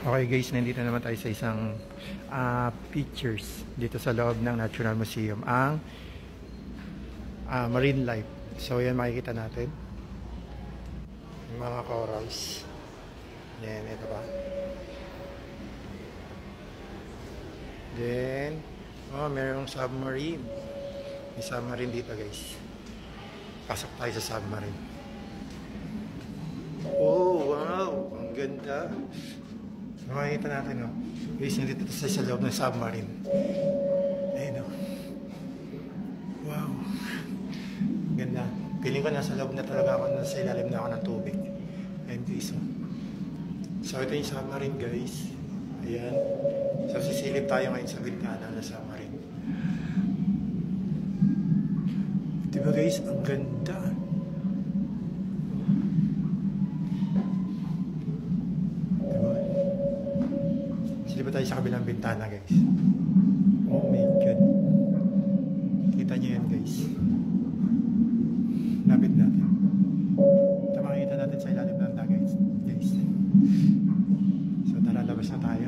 Okay guys, nandito naman tayo sa isang pictures dito sa loob ng National Museum, ang marine life. So yan, makikita natin yung mga corals. Yan, ito pa. Then mayroong submarine. May submarine dito guys. Pasok tayo sa submarine. Oh wow, ang ganda. Makikita natin, no? Guys, nandito sa loob ng submarine. Ayun, no? Wow. Ganda. Feeling ko nasa loob na talaga ako, nasa ilalim na ako ng tubig. Ayun, guys, oh. So, ito yung submarine, guys. Ayan. So, sisilip tayo ngayon sa bintana ng submarine. Diba, guys? Ang ganda. Silipa tayo sa kabilang bintana, guys. Oh my God. Kita nyo yan, guys. Lapit natin. Ito makikita natin sa ilalim ng dagat, guys. So tara, labas na tayo.